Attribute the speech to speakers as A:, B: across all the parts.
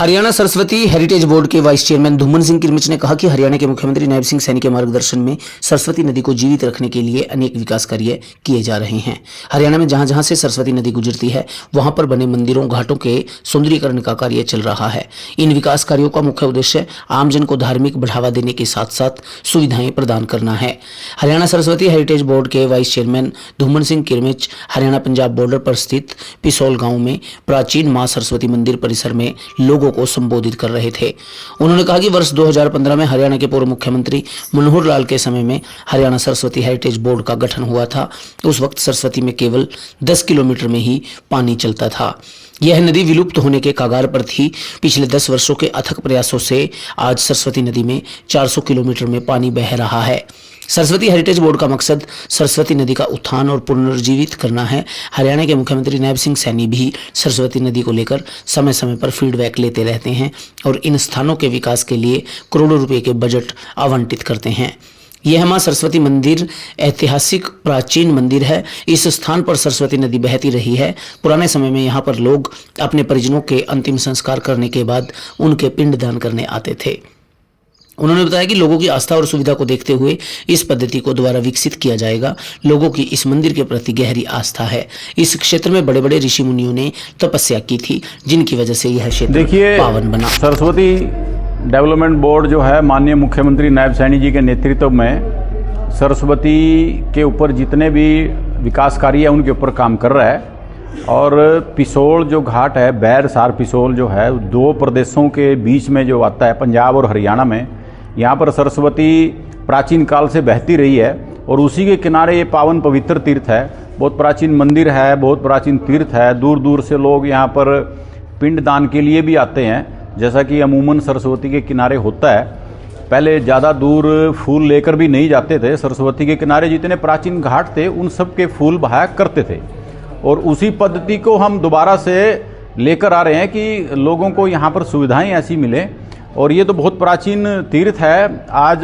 A: Haryana Saraswati heritage board के vice chairman Dhuman Singh किरमिच ने कहा कि हरियाणा के मुख्यमंत्री नायब सिंह सैनी के मार्गदर्शन में सरस्वती नदी को जीवित रखने के लिए अनेक विकास कार्य किए जा रहे हैं। हरियाणा में जहां जहां से सरस्वती नदी गुजरती है वहां पर बने मंदिरों घाटों के सौंदर्यीकरण का कार्य चल रहा है। इन विकास कार्यों का मुख्य उद्देश्य आमजन को धार्मिक बढ़ावा देने के साथ साथ सुविधाएं प्रदान करना है। हरियाणा सरस्वती हेरिटेज बोर्ड के vice chairman Dhuman Singh Kirmich Haryana Punjab border पर स्थित पिसौल गाँव में प्राचीन मां सरस्वती मंदिर परिसर में लोगों को संबोधित कर रहे थे। उन्होंने कहा कि वर्ष 2015 में हरियाणा के पूर्व मुख्यमंत्री मनोहर लाल के समय में हरियाणा सरस्वती हेरिटेज बोर्ड का गठन हुआ था। उस वक्त सरस्वती में केवल 10 किलोमीटर में ही पानी चलता था। यह नदी विलुप्त होने के कगार पर थी। पिछले 10 वर्षों के अथक प्रयासों से आज सरस्वती नदी में 400 किलोमीटर में पानी बह रहा है। सरस्वती हेरिटेज बोर्ड का मकसद सरस्वती नदी का उत्थान और पुनर्जीवित करना है। हरियाणा के मुख्यमंत्री नायब सिंह सैनी भी सरस्वती नदी को लेकर समय समय पर फीडबैक लेते रहते हैं और इन स्थानों के विकास के लिए करोड़ों रुपए के बजट आवंटित करते हैं। यह मां सरस्वती मंदिर ऐतिहासिक प्राचीन मंदिर है। इस स्थान पर सरस्वती नदी बहती रही है। पुराने समय में यहाँ पर लोग अपने परिजनों के अंतिम संस्कार करने के बाद उनके पिंडदान करने आते थे। उन्होंने बताया कि लोगों की आस्था और सुविधा को देखते हुए इस पद्धति को दोबारा विकसित किया जाएगा। लोगों की इस मंदिर के प्रति गहरी आस्था है। इस क्षेत्र में बड़े बड़े ऋषि मुनियों ने तपस्या की थी, जिनकी वजह से यह क्षेत्र पावन बना।
B: सरस्वती डेवलपमेंट बोर्ड जो है माननीय मुख्यमंत्री नायब सैनी जी के नेतृत्व में सरस्वती के ऊपर जितने भी विकास कार्य है उनके ऊपर काम कर रहा है। और पिसौल जो घाट है, बैर सार पिसौल जो है, दो प्रदेशों के बीच में जो आता है, पंजाब और हरियाणा में, यहाँ पर सरस्वती प्राचीन काल से बहती रही है और उसी के किनारे ये पावन पवित्र तीर्थ है। बहुत प्राचीन मंदिर है, बहुत प्राचीन तीर्थ है। दूर दूर से लोग यहाँ पर पिंड दान के लिए भी आते हैं, जैसा कि अमूमन सरस्वती के किनारे होता है। पहले ज़्यादा दूर फूल लेकर भी नहीं जाते थे। सरस्वती के किनारे जितने प्राचीन घाट थे उन सब के फूल बहाया करते थे और उसी पद्धति को हम दोबारा से लेकर आ रहे हैं कि लोगों को यहाँ पर सुविधाएं ऐसी मिलें। और ये तो बहुत प्राचीन तीर्थ है। आज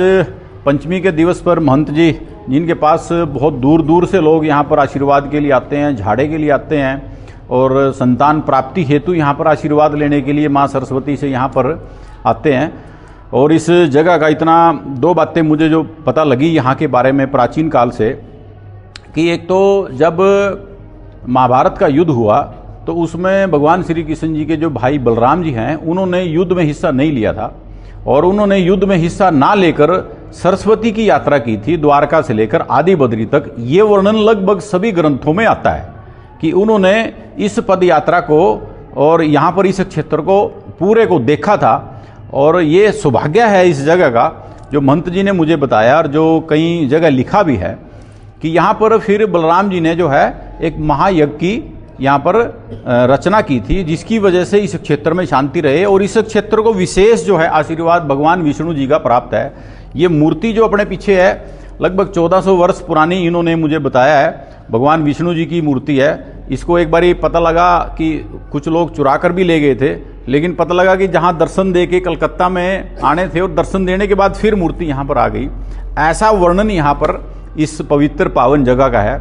B: पंचमी के दिवस पर महंत जी, जिनके पास बहुत दूर दूर से लोग यहाँ पर आशीर्वाद के लिए आते हैं, झाड़े के लिए आते हैं और संतान प्राप्ति हेतु यहाँ पर आशीर्वाद लेने के लिए माँ सरस्वती से यहाँ पर आते हैं। और इस जगह का इतना, दो बातें मुझे जो पता लगी यहाँ के बारे में प्राचीन काल से, कि एक तो जब महाभारत का युद्ध हुआ तो उसमें भगवान श्री कृष्ण जी के जो भाई बलराम जी हैं उन्होंने युद्ध में हिस्सा नहीं लिया था और उन्होंने युद्ध में हिस्सा ना लेकर सरस्वती की यात्रा की थी, द्वारका से लेकर आदि बद्री तक। ये वर्णन लगभग सभी ग्रंथों में आता है कि उन्होंने इस पद यात्रा को और यहाँ पर इस क्षेत्र को पूरे को देखा था। और ये सौभाग्य है इस जगह का, जो महंत जी ने मुझे बताया और जो कई जगह लिखा भी है, कि यहाँ पर फिर बलराम जी ने जो है एक महायज्ञ की यहाँ पर रचना की थी, जिसकी वजह से इस क्षेत्र में शांति रहे और इस क्षेत्र को विशेष जो है आशीर्वाद भगवान विष्णु जी का प्राप्त है। ये मूर्ति जो अपने पीछे है लगभग 1400 वर्ष पुरानी, इन्होंने मुझे बताया है, भगवान विष्णु जी की मूर्ति है। इसको एक बारी पता लगा कि कुछ लोग चुरा कर भी ले गए थे, लेकिन पता लगा कि जहाँ दर्शन दे के कलकत्ता में आने थे और दर्शन देने के बाद फिर मूर्ति यहाँ पर आ गई। ऐसा वर्णन यहाँ पर इस पवित्र पावन जगह का है।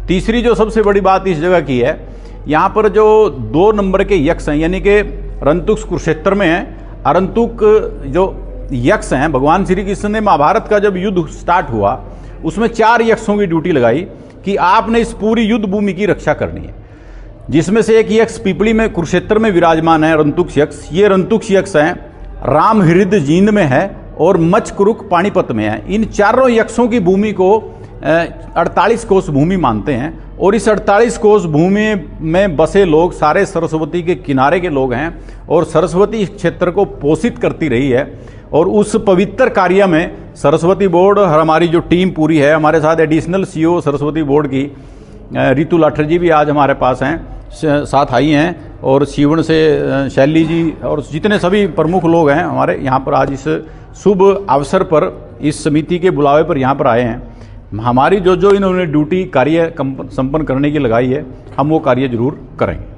B: तीसरी जो सबसे बड़ी बात इस जगह की है, यहाँ पर जो 2 नंबर के यक्ष हैं, यानी कि रंतुक कुरुक्षेत्र में हैं, अरंतुक जो यक्ष हैं, भगवान श्री कृष्ण ने महाभारत का जब युद्ध स्टार्ट हुआ उसमें 4 यक्षों की ड्यूटी लगाई कि आपने इस पूरी युद्ध भूमि की रक्षा करनी है, जिसमें से एक यक्ष पिपली में कुरुक्षेत्र में विराजमान है, रंतुक यक्ष। ये रंतुक यक्ष हैं, राम हृद जींद में है और मचकुरुक पानीपत में है। इन चारों यक्षों की भूमि को 48 कोस भूमि मानते हैं और इस 48 कोस भूमि में बसे लोग सारे सरस्वती के किनारे के लोग हैं और सरस्वती इस क्षेत्र को पोषित करती रही है। और उस पवित्र कार्य में सरस्वती बोर्ड, हमारी जो टीम पूरी है, हमारे साथ एडिशनल सीईओ सरस्वती बोर्ड की रितु लाठर जी भी आज हमारे पास हैं, साथ आई हैं, और सीवण से शैली जी और जितने सभी प्रमुख लोग हैं हमारे यहाँ पर आज इस शुभ अवसर पर इस समिति के बुलावे पर यहाँ पर आए हैं। हमारी जो इन्होंने ड्यूटी कार्य संपन्न करने की लगाई है, हम वो कार्य जरूर करेंगे।